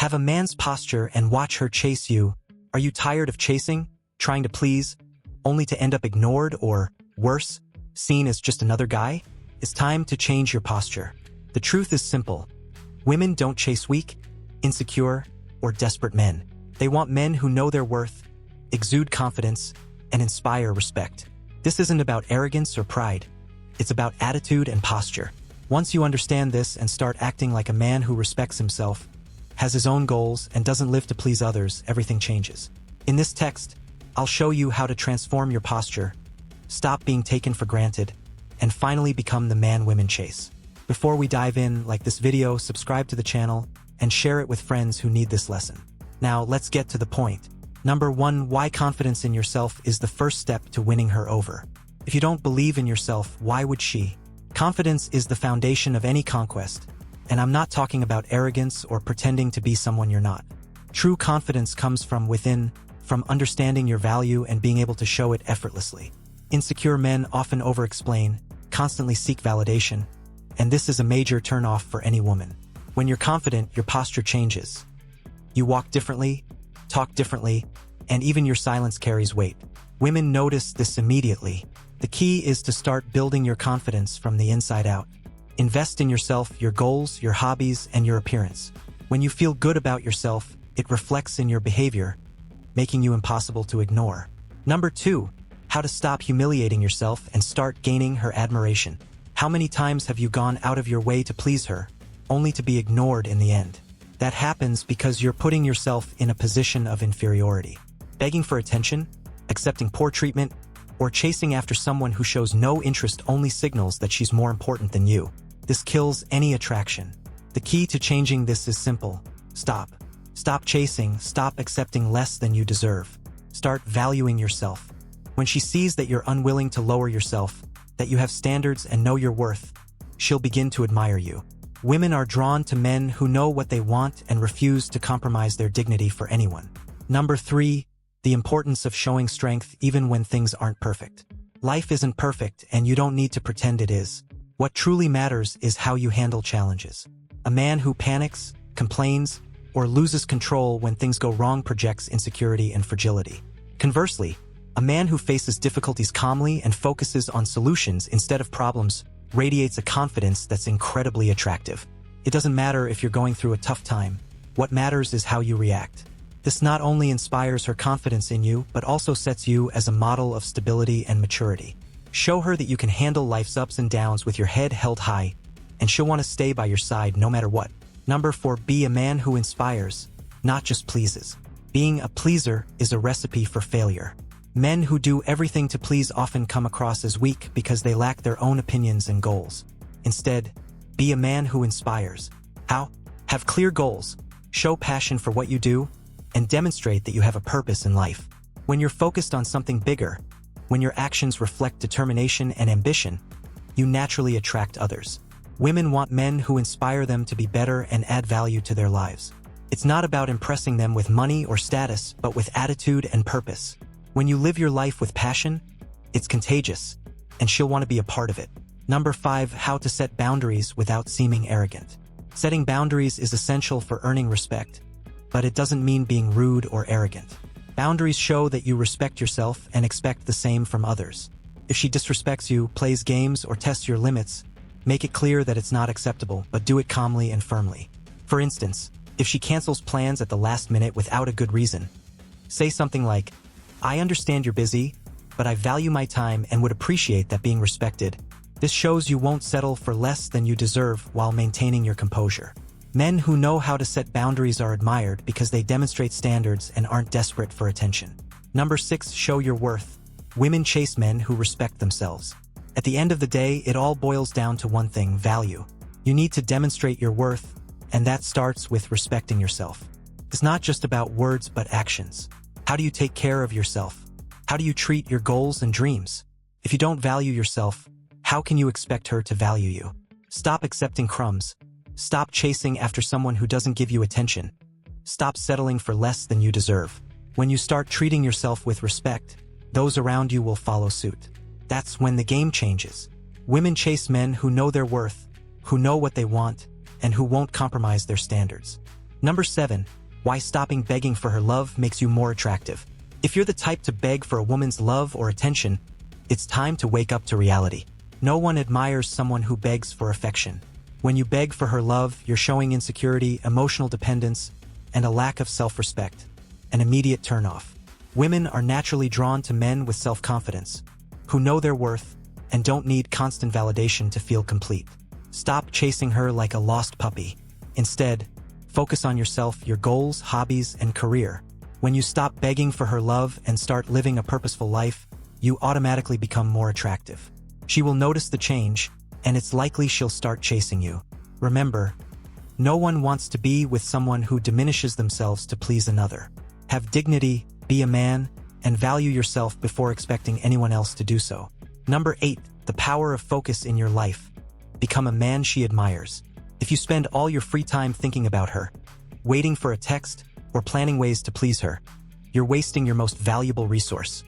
Have a man's posture and watch her chase you. Are you tired of chasing, trying to please, only to end up ignored or, worse, seen as just another guy? It's time to change your posture. The truth is simple. Women don't chase weak, insecure, or desperate men. They want men who know their worth, exude confidence, and inspire respect. This isn't about arrogance or pride. It's about attitude and posture. Once you understand this and start acting like a man who respects himself, has his own goals, and doesn't live to please others, everything changes. In this text, I'll show you how to transform your posture, stop being taken for granted, and finally become the man women chase. Before we dive in, like this video, subscribe to the channel, and share it with friends who need this lesson. Now, let's get to the point. Number 1, why confidence in yourself is the first step to winning her over. If you don't believe in yourself, why would she? Confidence is the foundation of any conquest, and I'm not talking about arrogance or pretending to be someone you're not. True confidence comes from within, from understanding your value and being able to show it effortlessly. Insecure men often over-explain, constantly seek validation, and this is a major turn-off for any woman. When you're confident, your posture changes. You walk differently, talk differently, and even your silence carries weight. Women notice this immediately. The key is to start building your confidence from the inside out. Invest in yourself, your goals, your hobbies, and your appearance. When you feel good about yourself, it reflects in your behavior, making you impossible to ignore. Number 2, how to stop humiliating yourself and start gaining her admiration. How many times have you gone out of your way to please her, only to be ignored in the end? That happens because you're putting yourself in a position of inferiority. Begging for attention, accepting poor treatment, or chasing after someone who shows no interest only signals that she's more important than you. This kills any attraction. The key to changing this is simple. Stop. Stop chasing, stop accepting less than you deserve. Start valuing yourself. When she sees that you're unwilling to lower yourself, that you have standards and know your worth, she'll begin to admire you. Women are drawn to men who know what they want and refuse to compromise their dignity for anyone. Number 3, the importance of showing strength even when things aren't perfect. Life isn't perfect, and you don't need to pretend it is. What truly matters is how you handle challenges. A man who panics, complains, or loses control when things go wrong projects insecurity and fragility. Conversely, a man who faces difficulties calmly and focuses on solutions instead of problems radiates a confidence that's incredibly attractive. It doesn't matter if you're going through a tough time. What matters is how you react. This not only inspires her confidence in you, but also sets you as a model of stability and maturity. Show her that you can handle life's ups and downs with your head held high, and she'll want to stay by your side no matter what. Number 4, be a man who inspires, not just pleases. Being a pleaser is a recipe for failure. Men who do everything to please often come across as weak because they lack their own opinions and goals. Instead, be a man who inspires. How? Have clear goals, show passion for what you do, and demonstrate that you have a purpose in life. When you're focused on something bigger, when your actions reflect determination and ambition, you naturally attract others. Women want men who inspire them to be better and add value to their lives. It's not about impressing them with money or status, but with attitude and purpose. When you live your life with passion, it's contagious, and she'll want to be a part of it. Number 5, how to set boundaries without seeming arrogant. Setting boundaries is essential for earning respect, but it doesn't mean being rude or arrogant. Boundaries show that you respect yourself and expect the same from others. If she disrespects you, plays games, or tests your limits, make it clear that it's not acceptable, but do it calmly and firmly. For instance, if she cancels plans at the last minute without a good reason, say something like, "I understand you're busy, but I value my time and would appreciate that being respected." This shows you won't settle for less than you deserve while maintaining your composure. Men who know how to set boundaries are admired because they demonstrate standards and aren't desperate for attention. Number 6, show your worth. Women chase men who respect themselves. At the end of the day, it all boils down to one thing: value. You need to demonstrate your worth, and that starts with respecting yourself. It's not just about words but actions. How do you take care of yourself? How do you treat your goals and dreams? If you don't value yourself, how can you expect her to value you? Stop accepting crumbs. Stop chasing after someone who doesn't give you attention. Stop settling for less than you deserve. When you start treating yourself with respect, those around you will follow suit. That's when the game changes. Women chase men who know their worth, who know what they want, and who won't compromise their standards. Number 7. Why stopping begging for her love makes you more attractive. If you're the type to beg for a woman's love or attention, it's time to wake up to reality. No one admires someone who begs for affection. When you beg for her love, you're showing insecurity, emotional dependence, and a lack of self-respect. An immediate turnoff. Women are naturally drawn to men with self-confidence, who know their worth and don't need constant validation to feel complete. Stop chasing her like a lost puppy. Instead, focus on yourself, your goals, hobbies, and career. When you stop begging for her love and start living a purposeful life, you automatically become more attractive. She will notice the change, and it's likely she'll start chasing you. Remember, no one wants to be with someone who diminishes themselves to please another. Have dignity, be a man, and value yourself before expecting anyone else to do so. Number 8. The power of focus in your life. Become a man she admires. If you spend all your free time thinking about her, waiting for a text, or planning ways to please her, you're wasting your most valuable resource,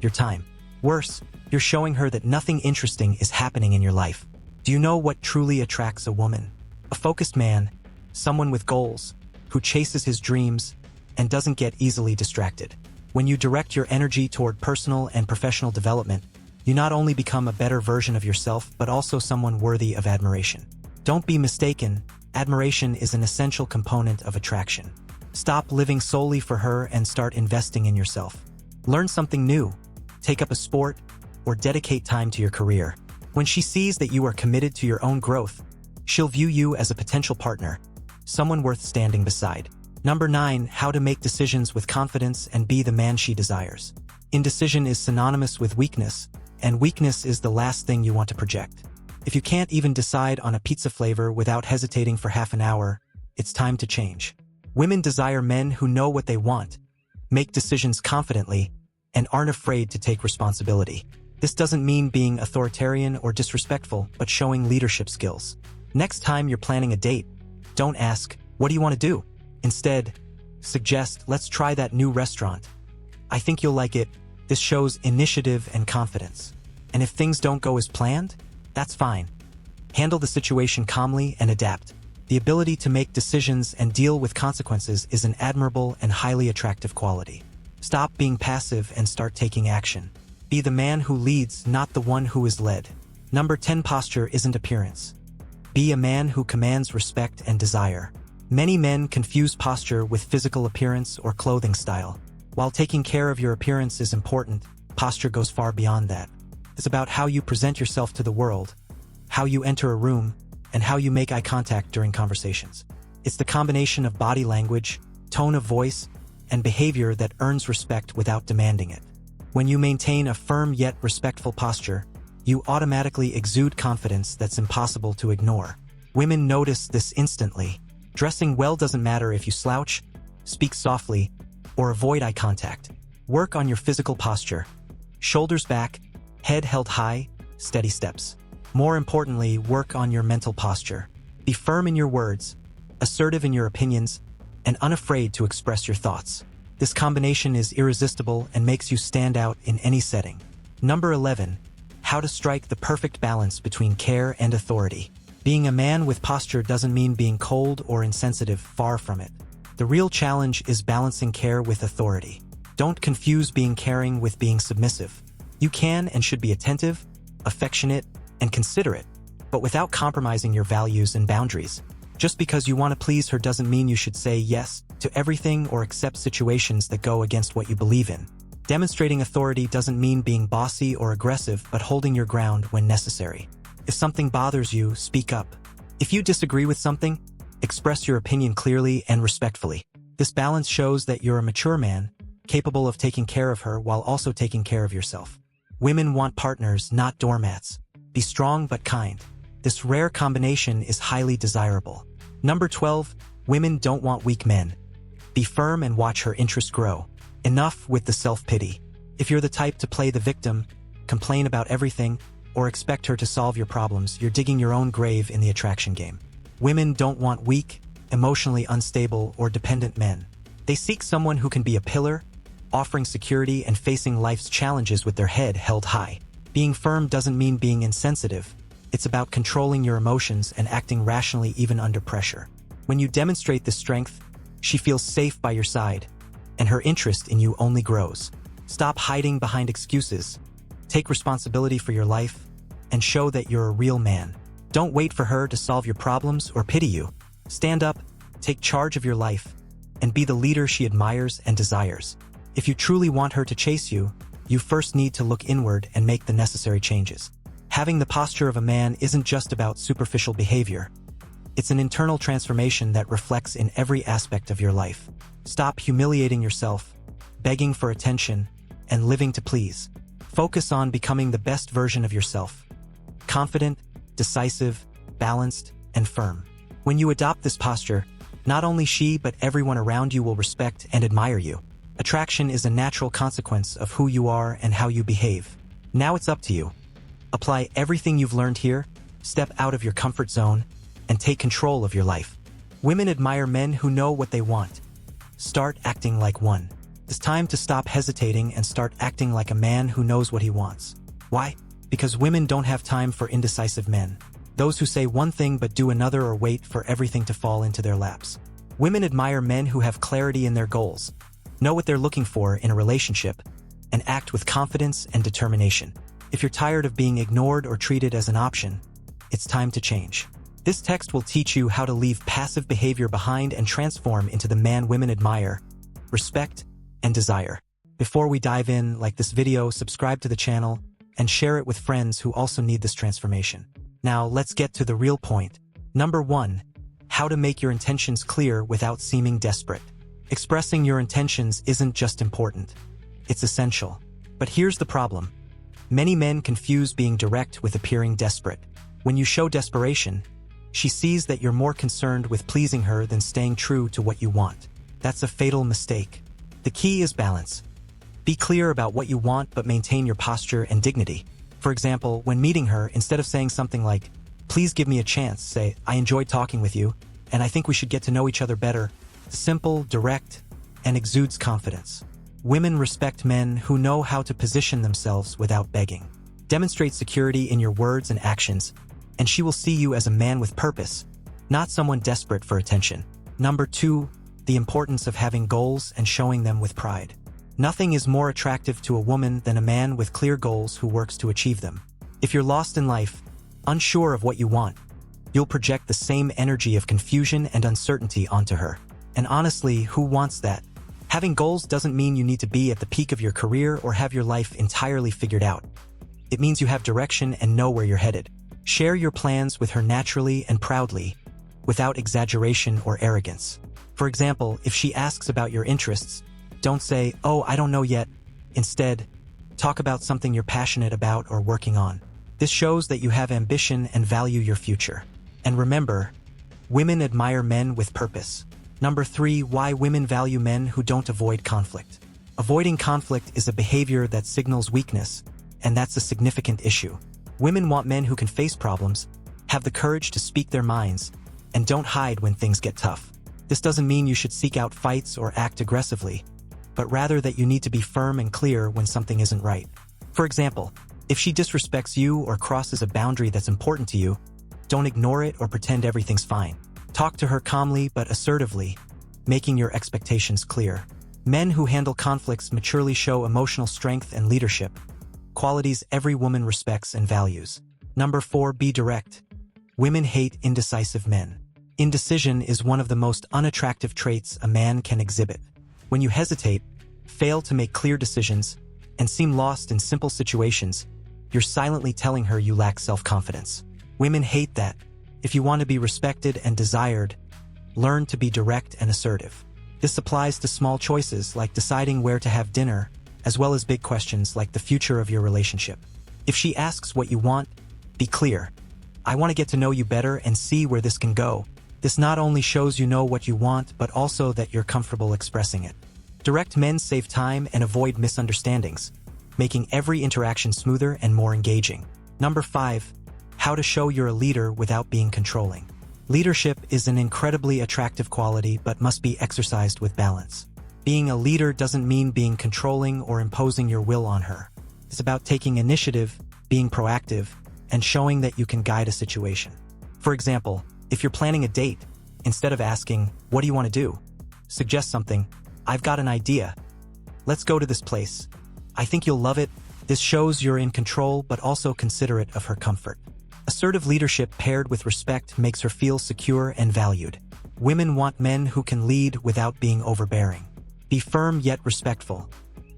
your time. Worse, you're showing her that nothing interesting is happening in your life. Do you know what truly attracts a woman? A focused man, someone with goals, who chases his dreams and doesn't get easily distracted. When you direct your energy toward personal and professional development, you not only become a better version of yourself, but also someone worthy of admiration. Don't be mistaken, admiration is an essential component of attraction. Stop living solely for her and start investing in yourself. Learn something new, take up a sport, or dedicate time to your career. When she sees that you are committed to your own growth, she'll view you as a potential partner, someone worth standing beside. Number 9. How to make decisions with confidence and be the man she desires. Indecision is synonymous with weakness, and weakness is the last thing you want to project. If you can't even decide on a pizza flavor without hesitating for half an hour, it's time to change. Women desire men who know what they want, make decisions confidently, and aren't afraid to take responsibility. This doesn't mean being authoritarian or disrespectful, but showing leadership skills. Next time you're planning a date, don't ask, "What do you want to do?" Instead, suggest, "Let's try that new restaurant. I think you'll like it." This shows initiative and confidence. And if things don't go as planned, that's fine. Handle the situation calmly and adapt. The ability to make decisions and deal with consequences is an admirable and highly attractive quality. Stop being passive and start taking action. Be the man who leads, not the one who is led. Number 10. Posture isn't appearance. Be a man who commands respect and desire. Many men confuse posture with physical appearance or clothing style. While taking care of your appearance is important, posture goes far beyond that. It's about how you present yourself to the world, how you enter a room, and how you make eye contact during conversations. It's the combination of body language, tone of voice, and behavior that earns respect without demanding it. When you maintain a firm yet respectful posture, you automatically exude confidence that's impossible to ignore. Women notice this instantly. Dressing well doesn't matter if you slouch, speak softly, or avoid eye contact. Work on your physical posture. Shoulders back, head held high, steady steps. More importantly, work on your mental posture. Be firm in your words, assertive in your opinions, and unafraid to express your thoughts. This combination is irresistible and makes you stand out in any setting. Number 11. How to strike the perfect balance between care and authority. Being a man with posture doesn't mean being cold or insensitive, far from it. The real challenge is balancing care with authority. Don't confuse being caring with being submissive. You can and should be attentive, affectionate, and considerate, but without compromising your values and boundaries. Just because you want to please her doesn't mean you should say yes to everything or accept situations that go against what you believe in. Demonstrating authority doesn't mean being bossy or aggressive, but holding your ground when necessary. If something bothers you, speak up. If you disagree with something, express your opinion clearly and respectfully. This balance shows that you're a mature man, capable of taking care of her while also taking care of yourself. Women want partners, not doormats. Be strong but kind. This rare combination is highly desirable. Number 12. Women don't want weak men. Be firm and watch her interest grow. Enough with the self-pity. If you're the type to play the victim, complain about everything, or expect her to solve your problems, you're digging your own grave in the attraction game. Women don't want weak, emotionally unstable, or dependent men. They seek someone who can be a pillar, offering security and facing life's challenges with their head held high. Being firm doesn't mean being insensitive. It's about controlling your emotions and acting rationally even under pressure. When you demonstrate this strength, She feels safe by your side, and her interest in you only grows. Stop hiding behind excuses. Take responsibility for your life, and show that you're a real man. Don't wait for her to solve your problems or pity you. Stand up, take charge of your life, and be the leader she admires and desires. If you truly want her to chase you, you first need to look inward and make the necessary changes. Having the posture of a man isn't just about superficial behavior. It's an internal transformation that reflects in every aspect of your life. Stop humiliating yourself, begging for attention, and living to please. Focus on becoming the best version of yourself. Confident, decisive, balanced, and firm. When you adopt this posture, not only she but everyone around you will respect and admire you. Attraction is a natural consequence of who you are and how you behave. Now it's up to you. Apply everything you've learned here, step out of your comfort zone, and take control of your life. Women admire men who know what they want. Start acting like one. It's time to stop hesitating and start acting like a man who knows what he wants. Why? Because women don't have time for indecisive men. Those who say one thing but do another or wait for everything to fall into their laps. Women admire men who have clarity in their goals, know what they're looking for in a relationship, and act with confidence and determination. If you're tired of being ignored or treated as an option, it's time to change. This text will teach you how to leave passive behavior behind and transform into the man women admire, respect, and desire. Before we dive in, like this video, subscribe to the channel, and share it with friends who also need this transformation. Now, let's get to the real point. Number 1. How to make your intentions clear without seeming desperate. Expressing your intentions isn't just important. It's essential. But here's the problem. Many men confuse being direct with appearing desperate. When you show desperation, she sees that you're more concerned with pleasing her than staying true to what you want. That's a fatal mistake. The key is balance. Be clear about what you want but maintain your posture and dignity. For example, when meeting her, instead of saying something like, "Please give me a chance," say, "I enjoyed talking with you, and I think we should get to know each other better." Simple, direct, and exudes confidence. Women respect men who know how to position themselves without begging. Demonstrate security in your words and actions, and she will see you as a man with purpose, not someone desperate for attention. Number 2, the importance of having goals and showing them with pride. Nothing is more attractive to a woman than a man with clear goals who works to achieve them. If you're lost in life, unsure of what you want, you'll project the same energy of confusion and uncertainty onto her. And honestly, who wants that? Having goals doesn't mean you need to be at the peak of your career or have your life entirely figured out. It means you have direction and know where you're headed. Share your plans with her naturally and proudly, without exaggeration or arrogance. For example, if she asks about your interests, don't say, "Oh, I don't know yet." Instead, talk about something you're passionate about or working on. This shows that you have ambition and value your future. And remember, women admire men with purpose. Number 3, why women value men who don't avoid conflict. Avoiding conflict is a behavior that signals weakness, and that's a significant issue. Women want men who can face problems, have the courage to speak their minds, and don't hide when things get tough. This doesn't mean you should seek out fights or act aggressively, but rather that you need to be firm and clear when something isn't right. For example, if she disrespects you or crosses a boundary that's important to you, don't ignore it or pretend everything's fine. Talk to her calmly but assertively, making your expectations clear. Men who handle conflicts maturely show emotional strength and leadership, qualities every woman respects and values. Number 4, be direct. Women hate indecisive men. Indecision is one of the most unattractive traits a man can exhibit. When you hesitate, fail to make clear decisions, and seem lost in simple situations, you're silently telling her you lack self-confidence. Women hate that. If you want to be respected and desired, learn to be direct and assertive. This applies to small choices like deciding where to have dinner, as well as big questions like the future of your relationship. If she asks what you want, be clear. "I want to get to know you better and see where this can go." This not only shows you know what you want, but also that you're comfortable expressing it. Direct men save time and avoid misunderstandings, making every interaction smoother and more engaging. Number 5, how to show you're a leader without being controlling. Leadership is an incredibly attractive quality but must be exercised with balance. Being a leader doesn't mean being controlling or imposing your will on her. It's about taking initiative, being proactive, and showing that you can guide a situation. For example, if you're planning a date, instead of asking, "What do you want to do?" suggest something. I've got an idea. Let's go to this place. I think you'll love it. This shows you're in control but also considerate of her comfort. Assertive leadership paired with respect makes her feel secure and valued. Women want men who can lead without being overbearing. Be firm yet respectful,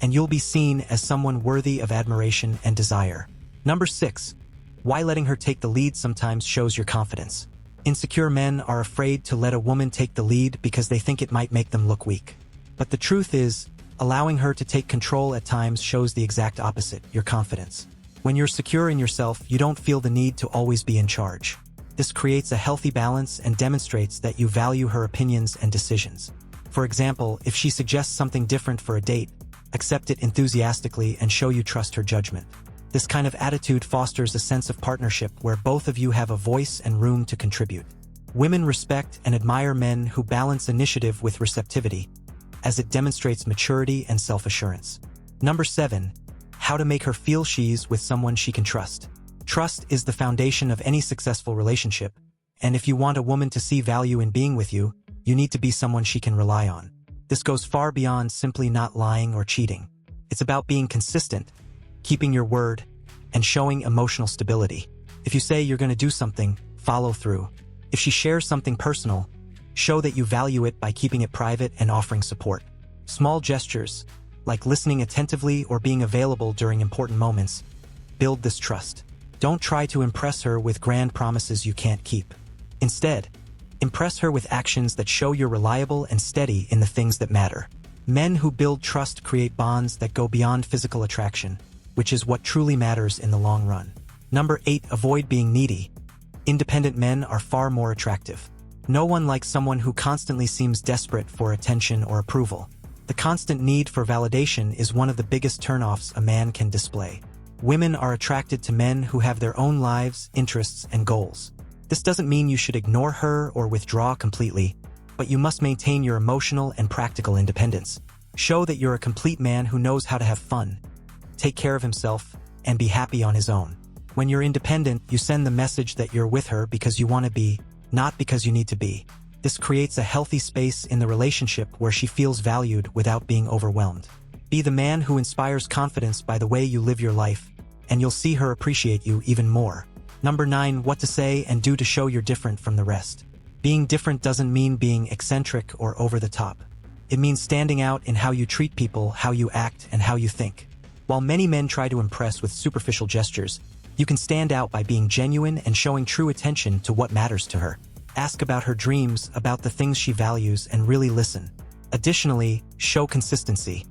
and you'll be seen as someone worthy of admiration and desire. Number 6. Why letting her take the lead sometimes shows your confidence. Insecure men are afraid to let a woman take the lead because they think it might make them look weak. But the truth is, allowing her to take control at times shows the exact opposite, your confidence. When you're secure in yourself, you don't feel the need to always be in charge. This creates a healthy balance and demonstrates that you value her opinions and decisions. For example, if she suggests something different for a date, accept it enthusiastically and show you trust her judgment. This kind of attitude fosters a sense of partnership where both of you have a voice and room to contribute. Women respect and admire men who balance initiative with receptivity, as it demonstrates maturity and self-assurance. Number 7. How to make her feel she's with someone she can trust. Trust is the foundation of any successful relationship, and if you want a woman to see value in being with you, you need to be someone she can rely on. This goes far beyond simply not lying or cheating. It's about being consistent, keeping your word, and showing emotional stability. If you say you're going to do something, follow through. If she shares something personal, show that you value it by keeping it private and offering support. Small gestures, like listening attentively or being available during important moments, build this trust. Don't try to impress her with grand promises you can't keep. Instead, impress her with actions that show you're reliable and steady in the things that matter. Men who build trust create bonds that go beyond physical attraction, which is what truly matters in the long run. Number 8. Avoid being needy. Independent men are far more attractive. No one likes someone who constantly seems desperate for attention or approval. The constant need for validation is one of the biggest turnoffs a man can display. Women are attracted to men who have their own lives, interests, and goals. This doesn't mean you should ignore her or withdraw completely, but you must maintain your emotional and practical independence. Show that you're a complete man who knows how to have fun, take care of himself, and be happy on his own. When you're independent, you send the message that you're with her because you want to be, not because you need to be. This creates a healthy space in the relationship where she feels valued without being overwhelmed. Be the man who inspires confidence by the way you live your life, and you'll see her appreciate you even more. Number 9. What to say and do to show you're different from the rest. Being different doesn't mean being eccentric or over the top. It means standing out in how you treat people, how you act, and how you think. While many men try to impress with superficial gestures, you can stand out by being genuine and showing true attention to what matters to her. Ask about her dreams, about the things she values, and really listen. Additionally, show consistency.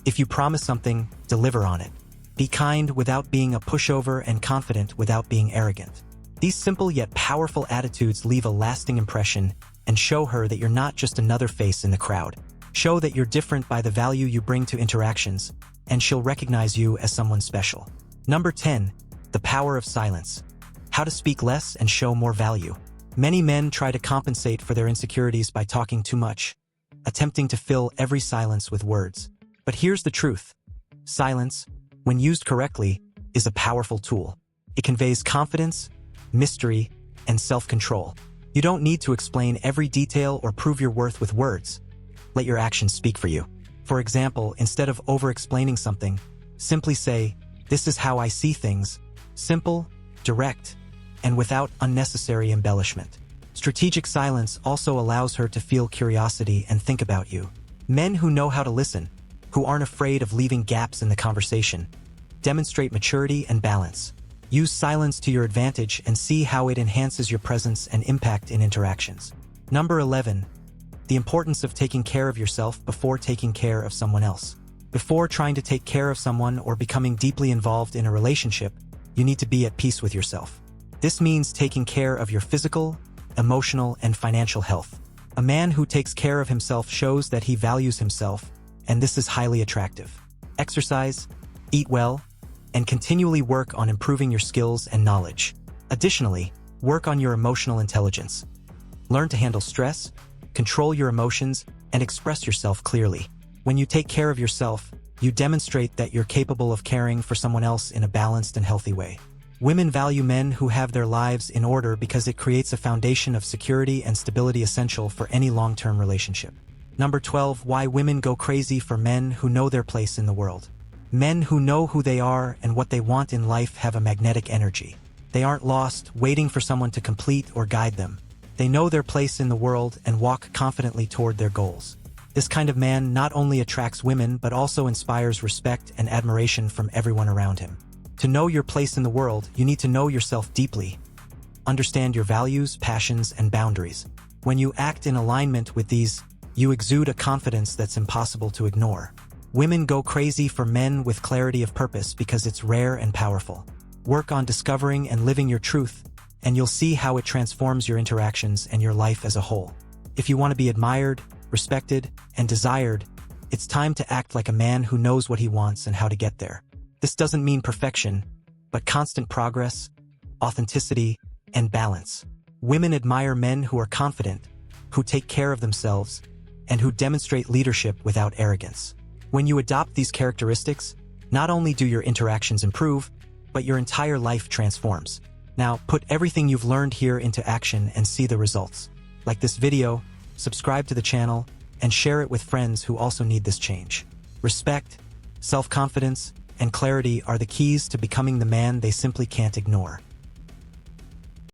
If you promise something, deliver on it. Be kind without being a pushover and confident without being arrogant. These simple yet powerful attitudes leave a lasting impression and show her that you're not just another face in the crowd. Show that you're different by the value you bring to interactions, and she'll recognize you as someone special. Number 10. The power of silence. How to speak less and show more value. Many men try to compensate for their insecurities by talking too much, attempting to fill every silence with words. But here's the truth. Silence, when used correctly, is a powerful tool. It conveys confidence, mystery, and self-control. You don't need to explain every detail or prove your worth with words. Let your actions speak for you. For example, instead of over-explaining something, simply say, "This is how I see things." Simple, direct, and without unnecessary embellishment. Strategic silence also allows her to feel curiosity and think about you. Men who know how to listen, who aren't afraid of leaving gaps in the conversation, demonstrate maturity and balance. Use silence to your advantage and see how it enhances your presence and impact in interactions. Number 11. The importance of taking care of yourself before taking care of someone else. Before trying to take care of someone or becoming deeply involved in a relationship, you need to be at peace with yourself. This means taking care of your physical, emotional, and financial health. A man who takes care of himself shows that he values himself, and this is highly attractive. Exercise, eat well, and continually work on improving your skills and knowledge. Additionally, work on your emotional intelligence. Learn to handle stress, control your emotions, and express yourself clearly. When you take care of yourself, you demonstrate that you're capable of caring for someone else in a balanced and healthy way. Women value men who have their lives in order because it creates a foundation of security and stability essential for any long-term relationship. Number 12, why women go crazy for men who know their place in the world. Men who know who they are and what they want in life have a magnetic energy. They aren't lost, waiting for someone to complete or guide them. They know their place in the world and walk confidently toward their goals. This kind of man not only attracts women but also inspires respect and admiration from everyone around him. To know your place in the world, you need to know yourself deeply. Understand your values, passions, and boundaries. When you act in alignment with these, you exude a confidence that's impossible to ignore. Women go crazy for men with clarity of purpose because it's rare and powerful. Work on discovering and living your truth, and you'll see how it transforms your interactions and your life as a whole. If you want to be admired, respected, and desired, it's time to act like a man who knows what he wants and how to get there. This doesn't mean perfection, but constant progress, authenticity, and balance. Women admire men who are confident, who take care of themselves, and who demonstrate leadership without arrogance. When you adopt these characteristics, not only do your interactions improve, but your entire life transforms. Now, put everything you've learned here into action and see the results. Like this video, subscribe to the channel, and share it with friends who also need this change. Respect, self-confidence, and clarity are the keys to becoming the man they simply can't ignore.